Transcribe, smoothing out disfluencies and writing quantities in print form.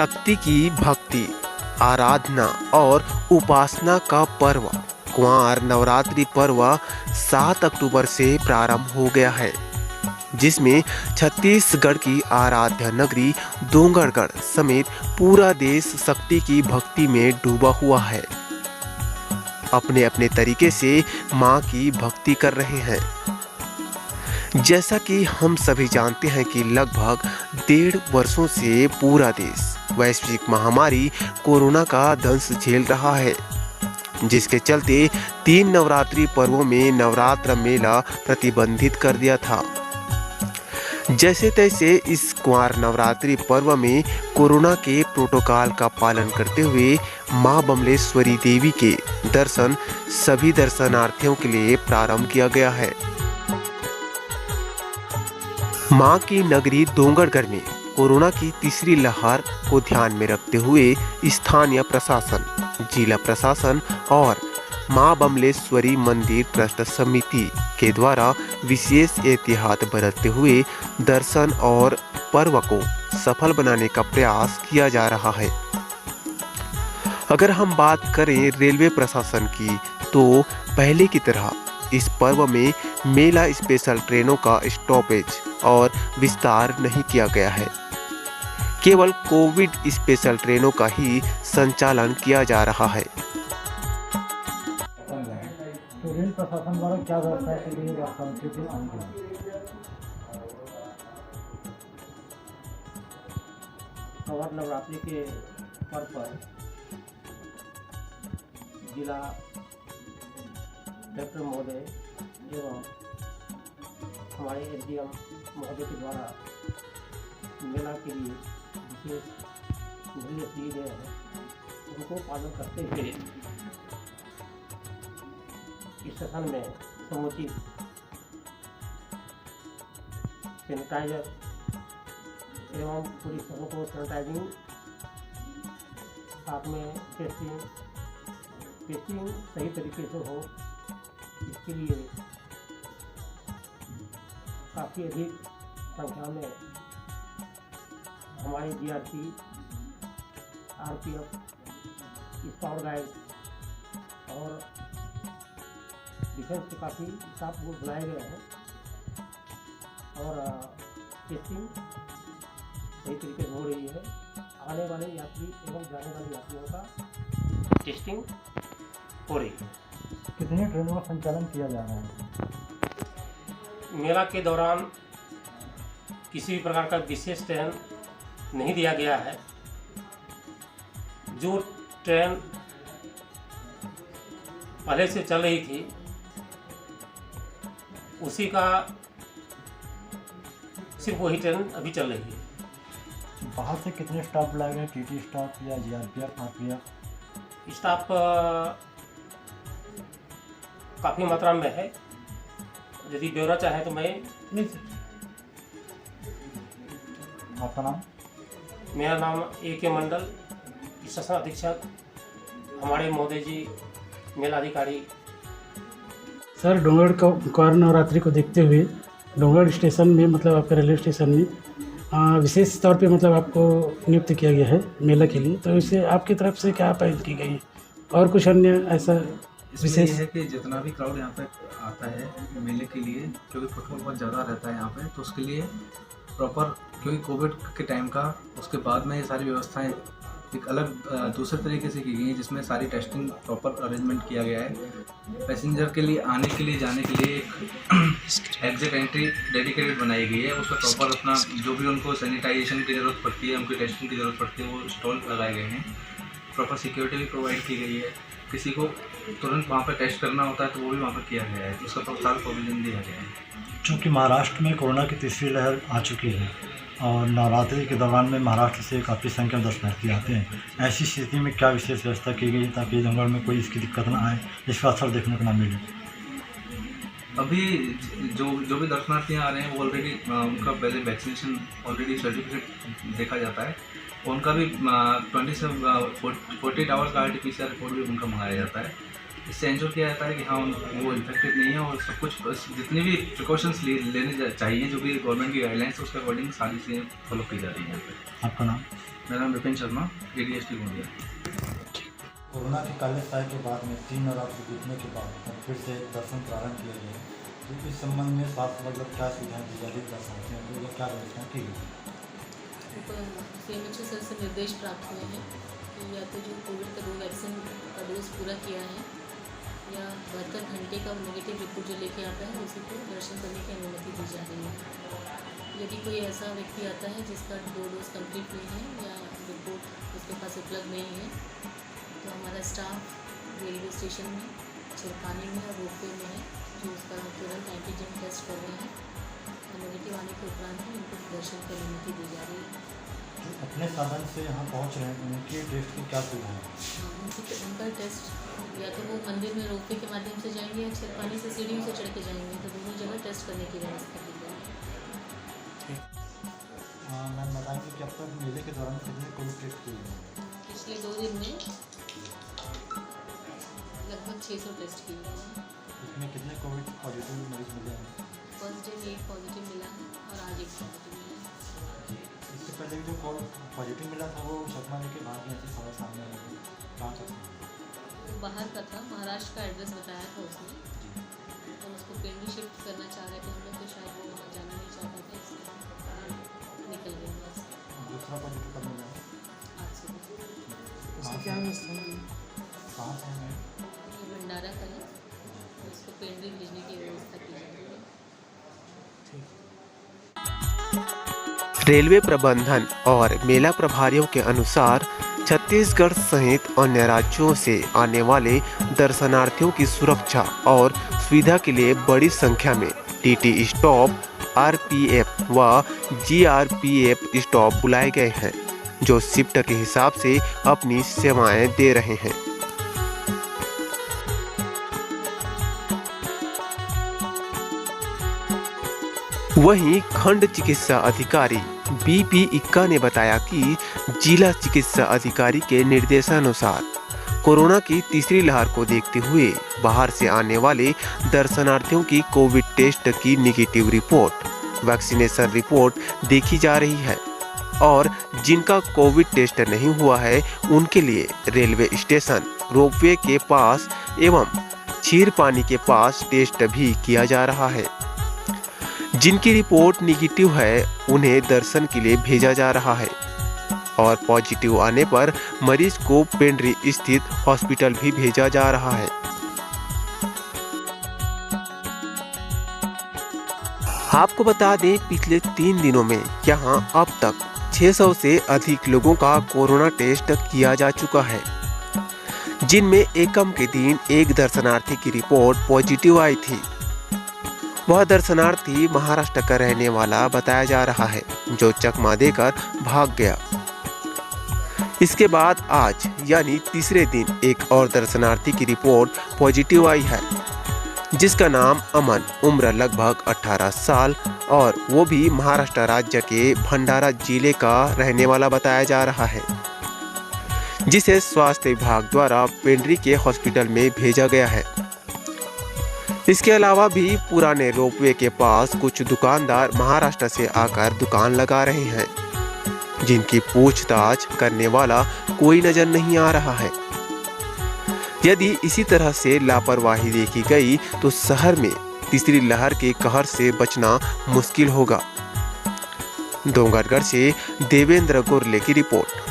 शक्ति की भक्ति, आराधना और उपासना का पर्व कुंवार नवरात्रि पर्व 7 अक्टूबर से प्रारंभ हो गया है, जिसमें छत्तीसगढ़ की आराध्य नगरी डोंगरगढ़ समेत पूरा देश शक्ति की भक्ति में डूबा हुआ है। अपने अपने तरीके से मां की भक्ति कर रहे हैं। जैसा कि हम सभी जानते हैं कि लगभग 1.5 वर्षों से पूरा देश वैश्विक महामारी कोरोना का दंश झेल रहा है, जिसके चलते 3 नवरात्रि पर्वों में नवरात्र मेला प्रतिबंधित कर दिया था। जैसे तैसे इस कुंवार नवरात्रि पर्व में कोरोना के प्रोटोकॉल का पालन करते हुए मां बमलेश्वरी देवी के दर्शन सभी दर्शनार्थियों के लिए प्रारंभ किया गया है। मां की नगरी डोंगरगढ़ में कोरोना की तीसरी लहर को ध्यान में रखते हुए स्थानीय प्रशासन, जिला प्रशासन और मां बमलेश्वरी मंदिर ट्रस्ट समिति के द्वारा विशेष एहतियात बरतते हुए दर्शन और पर्व को सफल बनाने का प्रयास किया जा रहा है। अगर हम बात करें रेलवे प्रशासन की, तो पहले की तरह इस पर्व में मेला स्पेशल ट्रेनों का स्टॉपेज और विस्तार नहीं किया गया है। केवल कोविड स्पेशल ट्रेनों का ही संचालन किया जा रहा है। तो रेल प्रशासन द्वारा क्या व्यवस्था की गई है? कुंवार नवरात्रि के पर्व पर जिला कलेक्टर महोदय एवं हमारे एसडीएम महोदय के द्वारा मेला के लिए विशेष निर्देश दिए गए हैं। उनको पालन करते हुए स्टेशन में समुचित सैनिटाइजर एवं पूरी स्टेशन को सैनिटाइजिंग, साथ में टेस्टिंग सही तरीके से हो, इसके लिए काफ़ी अधिक संख्या में हमारे जीआरपी, आरपीएफ, स्काउट गाइड और डिफेंस के काफ़ी स्टाफ को बुलाए गए हैं और टेस्टिंग सही तरीके से हो रही है। आने वाले यात्री एवं जाने वाले यात्रियों का टेस्टिंग हो रही है। कितनी ट्रेनों का संचालन किया जा रहा है? मेला के दौरान किसी भी प्रकार का विशेष ट्रेन नहीं दिया गया है। जो ट्रेन पहले से चल रही थी उसी का सिर्फ वही ट्रेन अभी चल रही है। बाहर से कितने स्टाफ बुलाए गए? टीटी स्टाफ या जीआरपीएफ, आरपीएफ? स्टाफ काफ़ी मात्रा में है। यदि ब्यौरा चाहे तो मैं आपका नाम? मेरा नाम AK मंडल, स्टेशन अधीक्षक, हमारे महोदय जी मेलाधिकारी। सर, डोंगरगढ़ कुंवार नवरात्रि को देखते हुए डोंगरगढ़ स्टेशन में मतलब आपके रेलवे स्टेशन में विशेष तौर पे मतलब आपको नियुक्त किया गया है मेला के लिए, तो इसे आपकी तरफ से क्या पहल की गई है और कुछ अन्य ऐसा विशेष? है कि जितना भी क्राउड यहाँ पे आता है मेले के लिए, क्योंकि फुटफॉल बहुत ज़्यादा रहता है यहाँ पे, तो उसके लिए प्रॉपर, क्योंकि कोविड के टाइम का उसके बाद में ये सारी व्यवस्थाएं एक अलग दूसरे तरीके से की गई हैं, जिसमें सारी टेस्टिंग प्रॉपर अरेंजमेंट किया गया है। पैसेंजर के लिए आने के लिए जाने के लिए एक एग्जिट एंट्री डेडिकेटेड बनाई गई है। उसका प्रॉपर अपना जो भी उनको सैनिटाइजेशन की ज़रूरत पड़ती है, उनकी टेस्टिंग की ज़रूरत पड़ती है, वो स्टॉल लगाए गए हैं। प्रॉपर सिक्योरिटी भी प्रोवाइड की गई है। किसी को तुरंत वहाँ पर टेस्ट करना होता है तो वो भी वहाँ पर किया गया है, उसका सारा प्रोविजन दिया गया है। चूँकि महाराष्ट्र में कोरोना की तीसरी लहर आ चुकी है और नवरात्रि के दौरान में महाराष्ट्र से काफ़ी संख्या में दर्शनार्थी आते हैं, ऐसी स्थिति में क्या विशेष व्यवस्था की गई ताकि डोंगरगढ़ में कोई इसकी दिक्कत ना आए, इसका असर देखने को ना मिले? अभी जो भी दर्शनार्थी आ रहे हैं वो ऑलरेडी उनका पहले वैक्सीनेशन ऑलरेडी सर्टिफिकेट देखा जाता है। उनका भी 48 आवर्स का RT-PCR रिपोर्ट भी उनका मंगाया जाता है। इससे एंश्योर किया जाता है कि हाँ वो इन्फेक्टेड नहीं है और सब कुछ जितनी भी प्रिकॉशंस लेने चाहिए, जो भी गवर्नमेंट की गाइडलाइंस है उसके अकॉर्डिंग सारी चीज़ें फॉलो की जा रही हैं यहाँ पे। आपका नाम? मेरा नाम विपिन शर्मा, ADST गोंदिया। कोरोना के काले साय के बाद में 3 नवरात्र बीतने के बाद अब फिर से दर्शन प्रारंभ किया गया है। तो इस संबंध में स्वास्थ्य विभाग क्या सुविधाएं दी जा रही दर्शनार्थियों को या क्या व्यवस्था की गई? CMHO सर से निर्देश प्राप्त हुए हैं कि या तो जो कोविड का 2 वैक्सीन का डोज पूरा किया है या 72 घंटे का नेगेटिव रिपोर्ट जो लेके आता है उसी को दर्शन करने की अनुमति दी जा रही है। यदि कोई ऐसा व्यक्ति आता है जिसका 2 डोज कंप्लीट नहीं है या रिपोर्ट उसके पास उपलब्ध नहीं है तो हमारा स्टाफ रेलवे स्टेशन में, छिरकानी में और रोपवे में है जो उसका तुरंत एंटीजन टेस्ट कर रहे हैं और नेगेटिव आने के उपरांत ही उनको दर्शन की अनुमति दी जा रही है। जो अपने साधन से यहाँ पहुँच रहे हैं उनके टेस्ट की क्या सुविधा है? उनका टेस्ट या तो वो मंदिर में रोपवे के माध्यम से जाएंगे या छिरकानी से सीढ़ियों से चढ़ के जाएंगे, तो दोनों जगह टेस्ट करने की व्यवस्था की जाएगी। मैम बताएंगे कि अब तक मेले के दौरान कितने कोविड टेस्ट किए गए? पिछले 2 दिन में लगभग 600 टेस्ट किए गए हैं। इसमें कितने कोविड पॉजिटिव मरीज मिले हैं? फर्स्ट डे 1 पॉजिटिव मिला है और आज 1 पॉजिटिव मिला है। इससे पहले जो पॉजिटिव मिला था वो चकमा के बाहर की ऐसी खबर सामने आई थी, कहाँ का था? वो बाहर का था, महाराष्ट्र का एड्रेस बताया था उसने और उसको पेंडी शिफ्ट करना चाह रहे थे हम लोग, तो शायद वो वहाँ जाना नहीं चाहते थे इसलिए निकल गए वहाँ से। दूसरा पॉजिटिव कब मिला है? आज सुबह उसकी क्या व्यवस्था है? कहाँ से है? ये भंडारा का है, तो उसको पेंडी भेजने की व्यवस्था की जा रही है। रेलवे प्रबंधन और मेला प्रभारियों के अनुसार छत्तीसगढ़ सहित अन्य राज्यों से आने वाले दर्शनार्थियों की सुरक्षा और सुविधा के लिए बड़ी संख्या में TT स्टॉप, RPF व GRPF स्टॉप बुलाए गए हैं जो शिफ्ट के हिसाब से अपनी सेवाएं दे रहे हैं। वहीं खंड चिकित्सा अधिकारी BP इक्का ने बताया कि जिला चिकित्सा अधिकारी के निर्देशानुसार कोरोना की तीसरी लहर को देखते हुए बाहर से आने वाले दर्शनार्थियों की कोविड टेस्ट की नेगेटिव रिपोर्ट, वैक्सीनेशन रिपोर्ट देखी जा रही है और जिनका कोविड टेस्ट नहीं हुआ है उनके लिए रेलवे स्टेशन, रोपवे के पास एवं छीरपानी के पास टेस्ट भी किया जा रहा है। जिनकी रिपोर्ट निगेटिव है उन्हें दर्शन के लिए भेजा जा रहा है और पॉजिटिव आने पर मरीज को पेंड्री स्थित हॉस्पिटल भी भेजा जा रहा है। आपको बता दें पिछले 3 दिनों में यहां अब तक 600 से अधिक लोगों का कोरोना टेस्ट किया जा चुका है, जिनमें एकम के दिन एक दर्शनार्थी की रिपोर्ट पॉजिटिव आई थी। वह दर्शनार्थी महाराष्ट्र का रहने वाला बताया जा रहा है जो चकमा देकर भाग गया। इसके बाद आज यानी तीसरे दिन एक और दर्शनार्थी की रिपोर्ट पॉजिटिव आई है जिसका नाम अमन, उम्र लगभग 18 साल और वो भी महाराष्ट्र राज्य के भंडारा जिले का रहने वाला बताया जा रहा है, जिसे स्वास्थ्य विभाग द्वारा पेंड्री के हॉस्पिटल में भेजा गया है। इसके अलावा भी पुराने रोपवे के पास कुछ दुकानदार महाराष्ट्र से आकर दुकान लगा रहे हैं, जिनकी पूछताछ करने वाला कोई नजर नहीं आ रहा है। यदि इसी तरह से लापरवाही देखी गई तो शहर में तीसरी लहर के कहर से बचना मुश्किल होगा। डोंगरगढ़ से देवेंद्र गोरले की रिपोर्ट।